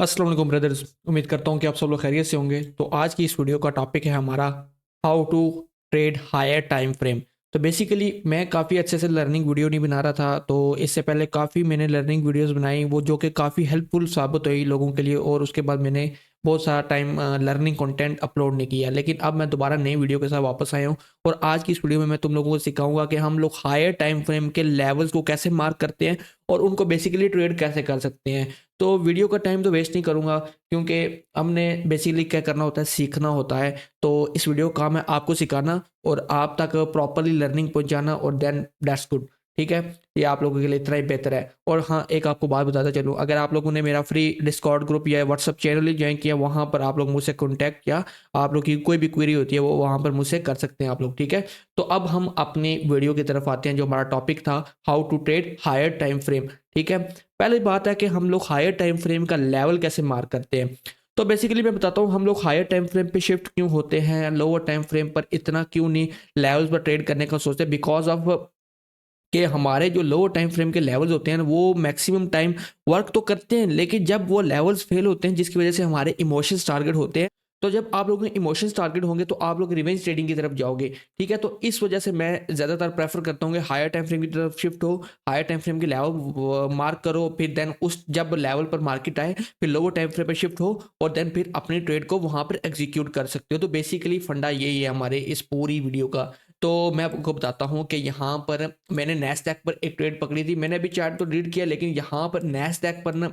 अस्सलाम वालेकुम ब्रदर्स। उम्मीद करता हूँ कि आप सब लोग खैरियत से होंगे। तो आज की इस वीडियो का टॉपिक है हमारा how to trade higher time frame. तो बेसिकली मैं काफ़ी अच्छे से लर्निंग वीडियो नहीं बना रहा था, तो इससे पहले काफ़ी मैंने लर्निंग वीडियोस बनाई वो जो कि काफ़ी हेल्पफुल साबित हुई लोगों के लिए, और उसके बाद मैंने बहुत सारा टाइम लर्निंग कंटेंट अपलोड नहीं किया। लेकिन अब मैं दोबारा नई वीडियो के साथ वापस आया हूँ, और आज की इस वीडियो में मैं तुम लोगों को सिखाऊंगा कि हम लोग हायर टाइम फ्रेम के लेवल्स को कैसे मार्क करते हैं और उनको बेसिकली ट्रेड कैसे कर सकते हैं। तो वीडियो का टाइम तो वेस्ट नहीं करूंगा, क्योंकि हमने बेसिकली क्या करना होता है, सीखना होता है। तो इस वीडियो का काम है आपको सिखाना और आप तक प्रॉपरली लर्निंग पहुंचाना, और देन दैट्स गुड। ठीक है, ये आप लोगों के लिए इतना ही बेहतर है। और हाँ, एक आपको बात बताता चलूँ, अगर आप लोगों ने मेरा फ्री डिस्कॉर्ड ग्रुप या व्हाट्सअप चैनल ही ज्वाइन किया, वहाँ पर आप लोग मुझसे कॉन्टैक्ट किया, आप लोग की कोई भी क्वेरी होती है वो वहाँ पर मुझसे कर सकते हैं आप लोग। ठीक है, तो अब हम अपनी वीडियो की तरफ आते हैं, जो हमारा टॉपिक था how to trade higher time frame. ठीक है, पहली बात है कि हम लोग हायर टाइम फ्रेम का लेवल कैसे मार्क करते हैं। तो बेसिकली मैं बताता हूँ हम लोग हायर टाइम फ्रेम पे शिफ्ट क्यों होते हैं, लोअर टाइम फ्रेम पर इतना क्यों नहीं लेवल्स पर ट्रेड करने का सोचते हैं। बिकॉज ऑफ कि हमारे जो लोअर टाइम फ्रेम के लेवल्स होते हैं ना, वो मैक्सिमम टाइम वर्क तो करते हैं, लेकिन जब वो लेवल्स फेल होते हैं जिसकी वजह से हमारे इमोशंस टारगेट होते हैं, तो जब आप लोगों के इमोशंस टारगेट होंगे तो आप लोग रिवेंज ट्रेडिंग की तरफ जाओगे। ठीक है, तो इस वजह से मैं ज़्यादातर प्रेफर करता हूँ कि हायर टाइम फ्रेम की तरफ शिफ्ट हो, हायर टाइम फ्रेम के लेवल मार्क करो, फिर देन उस जब लेवल पर मार्केट आए फिर लोअर टाइम फ्रेम पर शिफ्ट हो, और देन फिर अपनी ट्रेड को वहाँ पर एग्जीक्यूट कर सकते हो। तो बेसिकली फंडा यही है हमारे इस पूरी वीडियो का। तो मैं आपको बताता हूँ कि यहाँ पर मैंने नैस्डैक पर एक ट्रेड पकड़ी थी। मैंने अभी चार्ट तो रीड किया, लेकिन यहाँ पर नैस्डैक पर ना,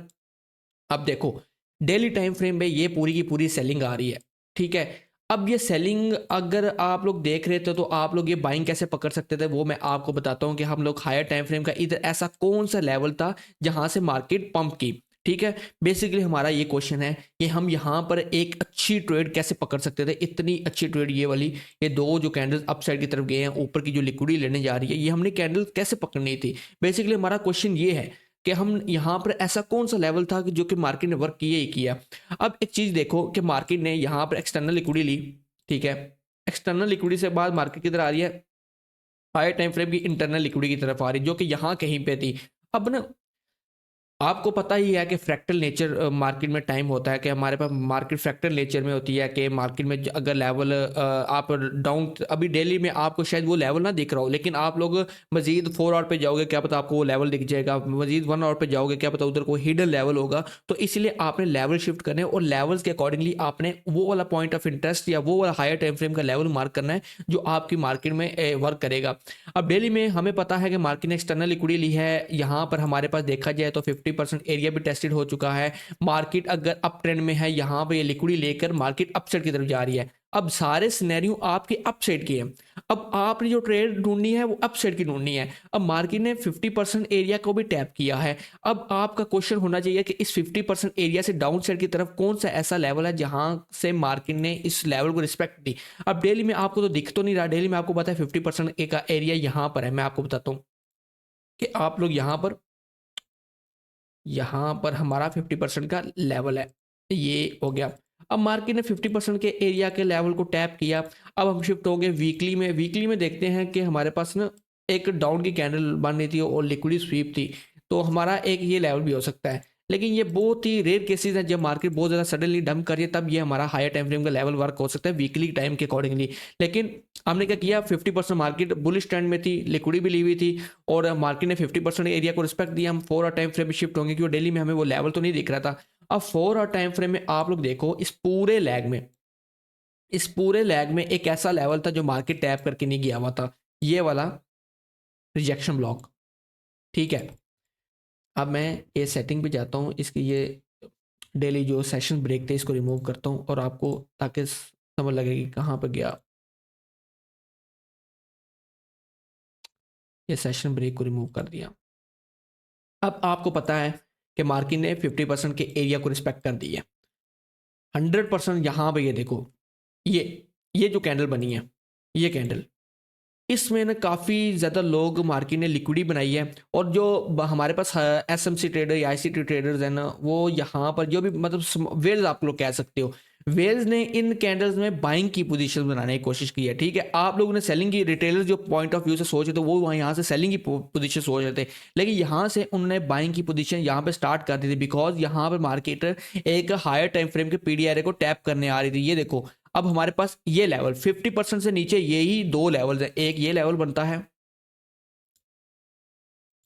अब देखो डेली टाइम फ्रेम पे ये पूरी की पूरी सेलिंग आ रही है। ठीक है, अब ये सेलिंग अगर आप लोग देख रहे थे तो आप लोग ये बाइंग कैसे पकड़ सकते थे, वो मैं आपको बताता हूँ कि हम लोग हायर टाइम फ्रेम का इधर ऐसा कौन सा लेवल था जहां से मार्केट पंप की। ठीक है, बेसिकली हमारा ये क्वेश्चन है कि हम यहाँ पर एक अच्छी ट्रेड कैसे पकड़ सकते थे, इतनी अच्छी ट्रेड ये वाली, ये दो जो कैंडल्स अपसाइड की तरफ गए हैं, ऊपर की जो लिक्विडिटी लेने जा रही है, ये हमने कैंडल कैसे पकड़नी थी। बेसिकली हमारा क्वेश्चन ये है कि हम यहाँ पर ऐसा कौन सा लेवल था कि जो कि मार्केट ने वर्क किया ही किया। अब एक चीज देखो कि मार्केट ने यहाँ पर एक्सटर्नल लिक्विडिटी ली। ठीक है, एक्सटर्नल लिक्विडिटी से बाद मार्केट किधर आ रही है, हायर टाइम फ्रेम की इंटरनल लिक्विडिटी की तरफ आ रही है, जो कि यहाँ कहीं पे थी। अब ना आपको पता ही है कि फ्रैक्टल नेचर मार्केट में टाइम होता है कि हमारे पास मार्केट फ्रैक्टल नेचर में होती है कि मार्केट में अगर लेवल आप डाउन, अभी डेली में आपको शायद वो लेवल ना दिख रहा हो, लेकिन आप लोग मजीद 4 आवर पे जाओगे क्या पता आपको वो लेवल दिख जाएगा, मजीद 1 आवर पे जाओगे क्या पता उधर कोई हिडन लेवल होगा। तो इसलिए आपने लेवल शिफ्ट करने और लेवल्स के अकॉर्डिंगली आपने वो वाला पॉइंट ऑफ इंटरेस्ट या वो वाला हायर टाइम फ्रेम का लेवल मार्क करना है जो आपकी मार्केट में वर्क करेगा। अब डेली में हमें पता है कि मार्केट ने एक्सटर्नल लिक्विडिटी ली है, यहाँ पर हमारे पास देखा जाए तो 50% एरिया भी टेस्टेड हो चुका है। मार्केट अगर अप ट्रेंड में है, यहाँ पर ये लिक्विडिटी लेकर मार्केट अपसाइड की तरफ जा रही है। अब सारे सिनेरियो आपके अपसाइड की है, अब आपने जो ट्रेड ढूंढनी है वो अपसाइड की ढूंढनी है। अब मार्केट ने 50% एरिया को भी टैप किया है। अब आपका क्वेश्चन होना चाहिए कि इस 50% एरिया से डाउन साइड की तरफ कौन सा ऐसा लेवल है जहां से मार्केट ने इस लेवल को रिस्पेक्ट दी। अब डेली में आपको तो दिख तो नहीं रहा, डेली में आपको पता है 50% का एरिया यहाँ पर है। मैं आपको बताता हूँ कि आप लोग यहाँ पर हमारा 50% का लेवल है, ये हो गया। अब मार्केट ने 50% के एरिया के लेवल को टैप किया। अब हम शिफ्ट हो गए वीकली में। वीकली में देखते हैं कि हमारे पास ना एक डाउन की कैंडल बन रही थी और लिक्विडिटी स्वीप थी, तो हमारा एक ये लेवल भी हो सकता है। लेकिन ये बहुत ही रेयर केसेस है, जब मार्केट बहुत ज़्यादा सडनली डंप करिए तब ये हमारा हायर टाइम फ्रेम का लेवल वर्क हो सकता है वीकली टाइम के अकॉर्डिंगली। लेकिन हमने क्या किया, 50% मार्केट बुलिश ट्रेंड में थी, लिक्विडिटी भी ली हुई थी, और मार्केट ने 50% एरिया को रिस्पेक्ट दिया। हम 4 आवर टाइम फ्रेम में शिफ्ट होंगे, क्योंकि डेली में हमें वो लेवल तो नहीं दिख रहा था। अब 4 आवर टाइम फ्रेम में आप लोग देखो, इस पूरे लैग में एक ऐसा लेवल था जो मार्केट टैप करके नहीं गया हुआ था, ये वाला रिजेक्शन ब्लॉक। ठीक है, अब मैं ये सेटिंग पे जाता हूँ, इसकी ये डेली जो सेशन ब्रेक थे इसको रिमूव करता हूँ, और आपको ताकि समझ लगे कि कहाँ पे गया। ये सेशन ब्रेक को रिमूव कर दिया। अब आपको पता है कि मार्केट ने 50% के एरिया को रिस्पेक्ट कर दी है। 100% यहाँ पे ये देखो, ये ये जो कैंडल बनी है, ये कैंडल, इसमें ना काफ़ी ज़्यादा लोग मार्केट ने लिक्विडिटी बनाई है, और जो हमारे पास एस एम सी ट्रेडर या आई सी टी ट्रेडर्स हैं ना, वो यहाँ पर जो भी मतलब वेल्स आप लोग कह सकते हो, वेल्स ने इन कैंडल्स में बाइंग की पोजीशन बनाने की कोशिश की है, ठीक है। आप लोगों ने सेलिंग की, रिटेलर जो पॉइंट ऑफ व्यू से सोच रहे थे वो वहाँ यहाँ से सेलिंग की पोजीशन सोच रहे थे, लेकिन यहाँ से उन्होंने बाइंग की पोजीशन यहाँ पे स्टार्ट कर दी थी, बिकॉज यहाँ पर मार्केट एक हायर टाइम फ्रेम के पीडीआरए को टैप करने आ रही थी। ये देखो, अब हमारे पास ये लेवल 50% से नीचे यही दो लेवल्स है, एक ये लेवल बनता है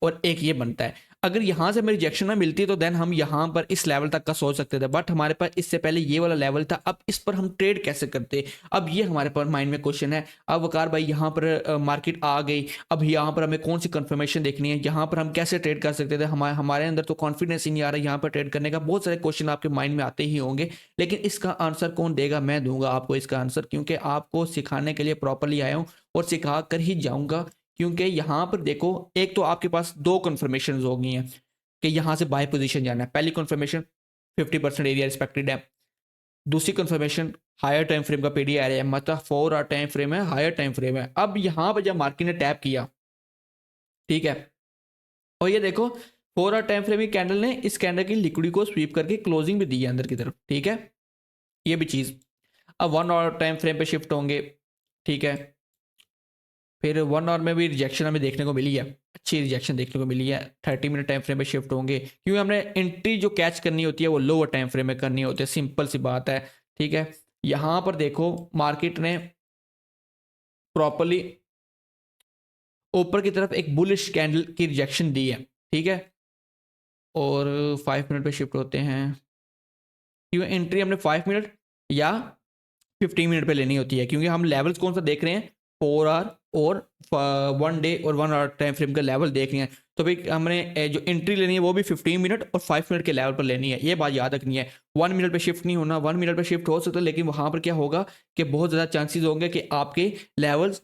और एक ये बनता है। अगर यहाँ से हमें रिजेक्शन ना मिलती तो देन हम यहाँ पर इस लेवल तक का सोच सकते थे, बट हमारे पास इससे पहले ये वाला लेवल था। अब इस पर हम ट्रेड कैसे करते, अब ये हमारे पास माइंड में क्वेश्चन है। अब वकार भाई यहाँ पर मार्केट आ गई, अब यहाँ पर हमें कौन सी कंफर्मेशन देखनी है, यहाँ पर हम कैसे ट्रेड कर सकते थे, हमारे अंदर तो कॉन्फिडेंस ही नहीं आ रहा यहाँ पर ट्रेड करने का। बहुत सारे क्वेश्चन आपके माइंड में आते ही होंगे, लेकिन इसका आंसर कौन देगा, मैं दूंगा आपको इसका आंसर, क्योंकि आपको सिखाने के लिए प्रॉपरली आया हूँ और सिखा कर ही जाऊंगा। क्योंकि यहाँ पर देखो, एक तो आपके पास दो कन्फर्मेशन हो गई हैं कि यहाँ से बाय पोजीशन जाना है। पहली कन्फर्मेशन 50% एरिया रिस्पेक्टेड है, दूसरी कन्फर्मेशन हायर टाइम फ्रेम का पीडीआर है, मतलब 4 आवर टाइम फ्रेम है, हायर टाइम फ्रेम है। अब यहाँ पर जब मार्केट ने टैप किया, ठीक है, और ये देखो 4 आवर टाइम फ्रेम की कैंडल ने इस कैंडल की लिक्विडी को स्वीप करके क्लोजिंग भी दी है अंदर की तरफ, ठीक है, ये भी चीज़। अब 1 आवर टाइम फ्रेम पे शिफ्ट होंगे, ठीक है, फिर 1 आवर में भी रिजेक्शन हमें देखने को मिली है, अच्छी रिजेक्शन देखने को मिली है। 30 मिनट टाइम फ्रेम पे शिफ्ट होंगे, क्योंकि हमने एंट्री जो कैच करनी होती है वो लोअर टाइम फ्रेम में करनी होती है, सिंपल सी बात है, ठीक है। यहाँ पर देखो मार्केट ने प्रॉपरली ऊपर की तरफ एक बुलिश कैंडल की रिजेक्शन दी है, ठीक है, और 5 मिनट पे शिफ्ट होते हैं, क्यों एंट्री हमने 5 मिनट या 15 मिनट पे लेनी होती है, क्योंकि हम लेवल्स कौन सा देख रहे हैं, 4 आवर और 1 डे और 1 आवर टाइम फ्रेम का लेवल देख रहे हैं। तो भाई हमने जो एंट्री लेनी है वो भी 15 मिनट और 5 मिनट के लेवल पर लेनी है, ये बात याद रखनी है। 1 मिनट पे शिफ्ट नहीं होना, 1 मिनट पे शिफ्ट हो सकता है, लेकिन वहाँ पर क्या होगा कि बहुत ज़्यादा चांसेस होंगे कि आपके लेवल्स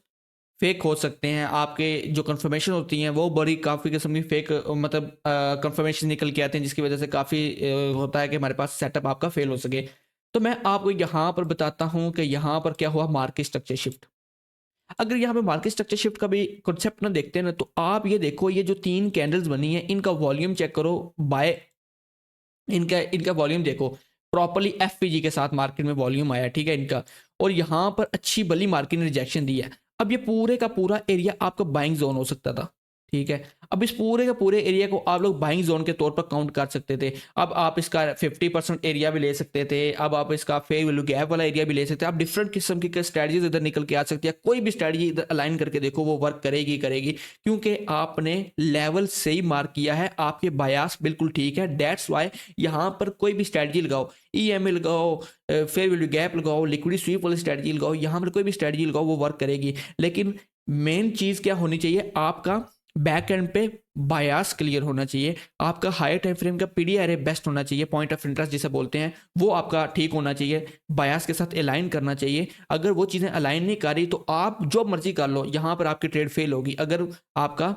फेक हो सकते हैं, आपके जो कंफर्मेशन होती हैं वो बड़ी काफ़ी किस्म की फेक मतलब कंफर्मेशन निकल के आते हैं, जिसकी वजह से काफ़ी होता है कि हमारे पास सेटअप आपका फेल हो सके। तो मैं आपको यहाँ पर बताता हूँ कि यहाँ पर क्या हुआ, मार्केट स्ट्रक्चर शिफ्ट। अगर यहाँ पे मार्केट स्ट्रक्चर शिफ्ट का भी कॉन्सेप्ट ना देखते हैं ना, तो आप ये देखो, ये जो 3 कैंडल्स बनी है इनका वॉल्यूम चेक करो, बाय इनका इनका वॉल्यूम देखो, प्रॉपरली एफपीजी के साथ मार्केट में वॉल्यूम आया, ठीक है इनका, और यहाँ पर अच्छी बली मार्केट ने रिजेक्शन दी है। अब ये पूरे का पूरा एरिया आपका बाइंग जोन हो सकता था, ठीक है। अब इस पूरे का पूरे एरिया को आप लोग बाइंग जोन के तौर पर काउंट कर सकते थे। अब आप इसका 50% एरिया भी ले सकते थे, अब आप इसका फेयर वैल्यू गैप वाला एरिया भी ले सकते हैं। आप डिफरेंट किस्म की स्ट्रैटेजीज इधर निकल के आ सकती है, कोई भी स्ट्रैटेजी इधर अलाइन करके देखो वो वर्क करेगी करेगी, क्योंकि आपने लेवल सही मार्क किया है, आपके बायास बिल्कुल ठीक है। दैट्स वाई यहाँ पर कोई भी स्ट्रैटेजी लगाओ, ईएमए लगाओ, फेयर वैल्यू गैप लगाओ, लिक्विडिटी स्वीप वाली स्ट्रैटेजी लगाओ, यहाँ पर कोई भी स्ट्रैटेजी लगाओ वो वर्क करेगी। लेकिन मेन चीज़ क्या होनी चाहिए, आपका बैक एंड पे बायास क्लियर होना चाहिए, आपका हायर टाइम फ्रेम का पीडीआरए बेस्ट होना चाहिए, पॉइंट ऑफ इंटरेस्ट जिसे बोलते हैं वो आपका ठीक होना चाहिए, बायास के साथ अलाइन करना चाहिए। अगर वो चीज़ें अलाइन नहीं कर रही तो आप जो मर्जी कर लो, यहाँ पर आपकी ट्रेड फेल होगी। अगर आपका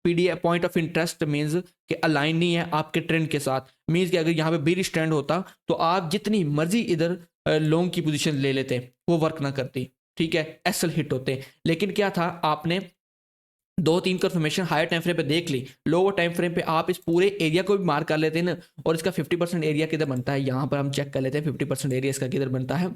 PDR point of interest means कि अलाइन नहीं है आपके ट्रेंड के साथ, मीन्स कि अगर यहाँ पे बेरिश ट्रेंड होता तो आप जितनी मर्जी इधर लॉन्ग की पोजीशन ले लेते, वो वर्क ना करती, ठीक है, एसएल हिट होते। लेकिन क्या था, आपने 2-3 कंफर्मेशन हायर टाइम फ्रेम पे देख ली, लोअर टाइम फ्रेम पे आप इस पूरे एरिया को भी मार्क कर लेते हैं ना, और इसका 50% एरिया किधर बनता है, यहाँ पर हम चेक कर लेते हैं 50% एरिया इसका किधर बनता है।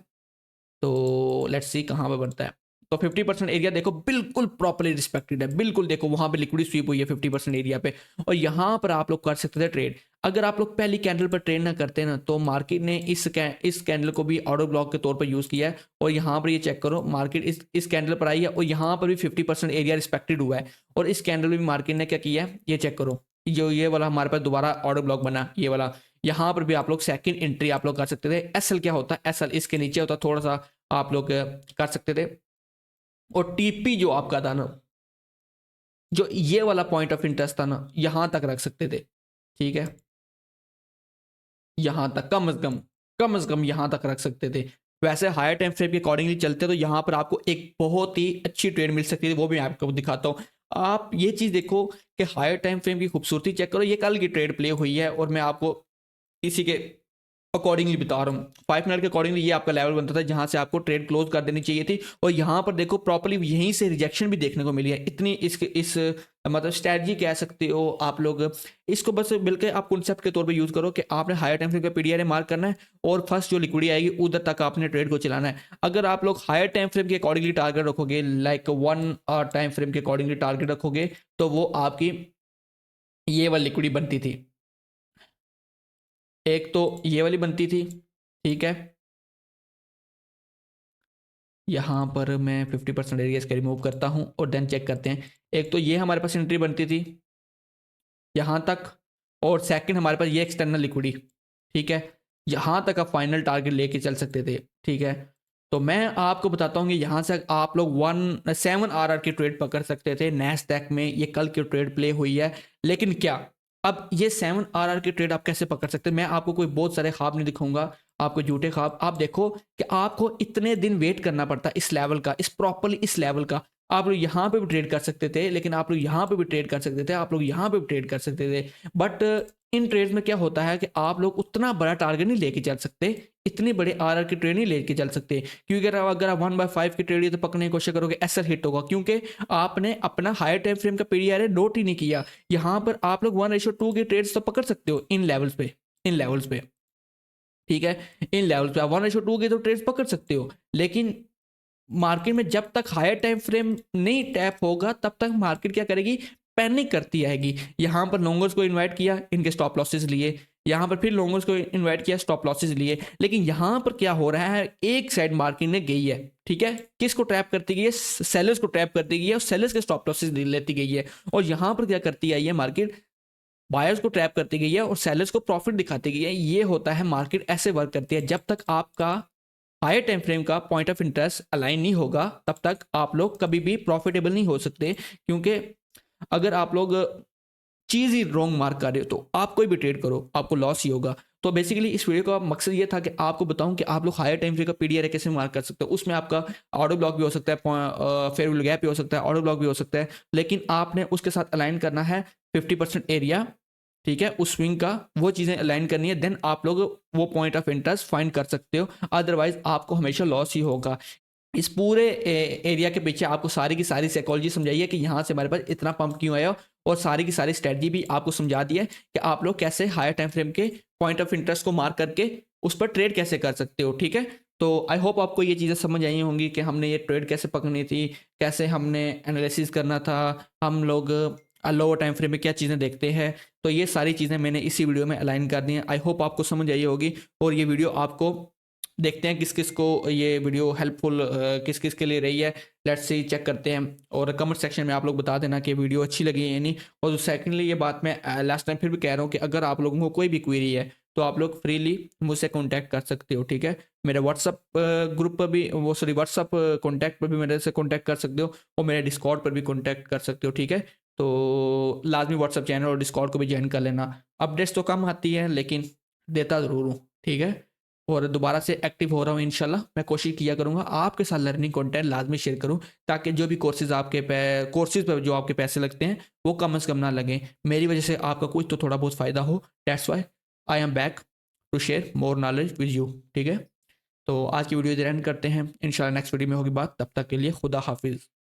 तो लेट्स सी कहाँ पे बनता है। तो 50% एरिया देखो बिल्कुल प्रॉपर्ली रिस्पेक्टेड है, बिल्कुल देखो वहाँ पे लिक्विडिटी स्वीप हुई है 50% एरिया पे, और यहाँ पर आप लोग कर सकते थे ट्रेड। अगर आप लोग पहली कैंडल पर ट्रेड ना करते ना, तो मार्केट ने इस कैंडल को भी ऑर्डर ब्लॉक के तौर पर यूज़ किया है, और यहाँ पर ये चेक करो मार्केट इस कैंडल पर आई है, और यहाँ पर भी 50% एरिया रिस्पेक्टेड हुआ है, और इस कैंडल में भी मार्केट ने क्या किया है, ये चेक करो, जो ये वाला हमारे पास दोबारा ऑर्डर ब्लॉक बना, ये वाला, यहाँ पर भी आप लोग सेकंड एंट्री आप लोग कर सकते थे। एसएल क्या होता है, एसएल इसके नीचे होता, थोड़ा सा आप लोग कर सकते थे। और टीपी जो आपका था ना, जो ये वाला पॉइंट ऑफ इंटरेस्ट था ना, यहां तक रख सकते थे, ठीक है, यहां तक कम से कम यहां तक रख सकते थे। वैसे हायर टाइम फ्रेम के अकॉर्डिंगली चलते तो यहां पर आपको एक बहुत ही अच्छी ट्रेड मिल सकती थी, वो भी मैं आपको दिखाता हूं। आप ये चीज देखो कि हायर टाइम फ्रेम की खूबसूरती चेक करो, ये कल की ट्रेड प्ले हुई है, और मैं आपको इसी के अकॉर्डिंगली बता रहा हूँ 5 मिनट के अकॉर्डिंगली ये आपका लेवल बनता था जहां से आपको ट्रेड क्लोज कर देनी चाहिए थी। और यहाँ पर देखो प्रॉपर्ली यहीं से रिजेक्शन भी देखने को मिली है। इतनी इस मतलब स्ट्रैटेजी कह सकते हो आप लोग। इसको बस मिलकर आप कॉन्सेप्ट के तौर पे यूज करो कि आपने हायर टाइम फ्रेम का पीडीआर मार्क करना है और फर्स्ट जो लिक्विडिटी आएगी उधर तक आपने ट्रेड को चलाना है। अगर आप लोग हायर टाइम फ्रेम के अकॉर्डिंगली टारगेट रखोगे, लाइक 1 टाइम फ्रेम के अकॉर्डिंगली टारगेट रखोगे, तो वो आपकी ये वाली लिक्विडिटी बनती थी। एक तो ये वाली बनती थी, ठीक है। यहाँ पर मैं 50% एरिया इसका रिमूव करता हूँ और देन चेक करते हैं। एक तो ये हमारे पास एंट्री बनती थी यहाँ तक, और सेकंड हमारे पास ये एक्सटर्नल लिक्विडिटी, ठीक है। यहाँ तक आप फाइनल टारगेट लेके चल सकते थे, ठीक है। तो मैं आपको बताता हूँ कि यहाँ से आप लोग 7 RR की ट्रेड पकड़ सकते थे नैस्डैक में। ये कल की ट्रेड प्ले हुई है, लेकिन क्या अब ये 7 RR की ट्रेड आप कैसे पकड़ सकते हैं? मैं आपको कोई बहुत सारे ख्वाब नहीं दिखाऊंगा, आपको झूठे ख्वाब। आप देखो कि आपको इतने दिन वेट करना पड़ता इस लेवल का, इस प्रॉपरली इस लेवल का। आप लोग यहाँ पे भी ट्रेड कर सकते थे, लेकिन आप लोग यहाँ पे भी ट्रेड कर सकते थे, आप लोग यहाँ पे भी ट्रेड कर सकते थे। बट इन ट्रेड्स में क्या होता है कि आप लोग उतना बड़ा टारगेट नहीं लेके चल सकते, इतनी बड़े आरआर की ट्रेड नहीं लेके चल सकते, क्योंकि अगर आप 1/5 की ट्रेड तो पकड़ने की कोशिश करोगे एसएल हिट होगा, क्योंकि आपने अपना हायर टाइम फ्रेम का पीडीआर नोट ही नहीं किया। यहाँ पर आप लोग 1:2 की ट्रेड्स तो पकड़ सकते हो इन लेवल्स पे, इन लेवल्स पे, ठीक है। इन लेवल्स पे आप 1:2 की तो ट्रेड्स पकड़ सकते हो, लेकिन मार्केट में जब तक हायर टाइम फ्रेम नहीं टैप होगा तब तक मार्केट क्या करेगी, पैनिक करती आएगी। यहां पर लॉन्गर्स को इनवाइट किया, इनके स्टॉप लॉसेस लिए, यहां पर फिर लॉन्गर्स को इनवाइट किया, स्टॉप लॉसेस लिए। लेकिन यहां पर क्या हो रहा है, एक साइड मार्केट ने गई है, ठीक है। किसको ट्रैप करती गई है? सेलर्स को ट्रैप करती गई है और सेलर्स के स्टॉप लॉसेस लेती गई है। और यहां पर क्या करती आई है मार्केट, बायर्स को ट्रैप करती गई है और सेलर्स को प्रॉफिट दिखाती गई है। ये होता है, मार्केट ऐसे वर्क करती है। जब तक आपका हायर टाइम फ्रेम का पॉइंट ऑफ इंटरेस्ट अलाइन नहीं होगा तब तक आप लोग कभी भी प्रॉफिटेबल नहीं हो सकते, क्योंकि अगर आप लोग चीज़ ही रॉन्ग मार्क कर रहे हो तो आप कोई भी ट्रेड करो आपको लॉस ही होगा। तो बेसिकली इस वीडियो का मकसद ये था कि आपको बताऊं कि आप लोग हायर टाइम फ्रेम का पीडीआर कैसे मार्क कर सकते हो। उसमें आपका ऑर्डर ब्लॉक भी हो सकता है, फेयर वैल्यू गैप भी हो सकता है, ऑर्डर ब्लॉक भी हो सकता है, लेकिन आपने उसके साथ अलाइन करना है 50% एरिया, ठीक है, उस स्विंग का। वो चीज़ें अलाइन करनी है, देन आप लोग वो पॉइंट ऑफ इंटरेस्ट फाइंड कर सकते हो। अदरवाइज आपको हमेशा लॉस ही होगा। इस पूरे एरिया के पीछे आपको सारी की सारी साइकोलॉजी समझाई है कि यहाँ से हमारे पास इतना पंप क्यों आया, और सारी की सारी स्ट्रेटजी भी आपको समझा दी है कि आप लोग कैसे हायर टाइम फ्रेम के पॉइंट ऑफ इंटरेस्ट को मार्क करके उस पर ट्रेड कैसे कर सकते हो, ठीक है। तो आई होप आपको ये चीज़ें समझ आई होंगी कि हमने ये ट्रेड कैसे पकड़नी थी, कैसे हमने एनालिसिस करना था, हम लोग लोअर टाइम फ्रेम में क्या चीज़ें देखते हैं। तो ये सारी चीज़ें मैंने इसी वीडियो में अलाइन कर दी हैं। आई होप आपको समझ आई होगी, और ये वीडियो आपको देखते हैं किस किस को ये वीडियो हेल्पफुल किस किस के लिए रही है। लेट्स सी, चेक करते हैं, और कमेंट सेक्शन में आप लोग बता देना कि वीडियो अच्छी लगी है या नहीं। और सेकंडली ये बात मैं लास्ट टाइम फिर भी कह रहा हूँ कि अगर आप लोगों को कोई भी क्वेरी है तो आप लोग फ्रीली मुझसे कांटेक्ट कर सकते हो, ठीक है। मेरे व्हाट्सअप ग्रुप पर भी, वो सॉरी व्हाट्सअप कॉन्टैक्ट पर भी मेरे से कॉन्टैक्ट कर सकते हो, और मेरे डिस्कॉर्ड पर भी कॉन्टैक्ट कर सकते हो, ठीक है। तो लाजमी व्हाट्सअप चैनल और डिस्कॉर्ड को भी ज्वाइन कर लेना। अपडेट्स तो कम आती है लेकिन देता ज़रूर हूँ, ठीक है। और दोबारा से एक्टिव हो रहा हूँ इंशाल्लाह। मैं कोशिश किया करूँगा आपके साथ लर्निंग कंटेंट लाजमी शेयर करूँ, ताकि जो भी कोर्सेज पर जो आपके पैसे लगते हैं वो कम से कम ना लगें। मेरी वजह से आपका कुछ तो थोड़ा बहुत फ़ायदा हो। That's why I am back to share more knowledge with you, ठीक है। तो आज की वीडियो इधर एंड करते हैं, इंशाल्लाह नेक्स्ट वीडियो में होगी बात। तब तक के लिए खुदा हाफिज़।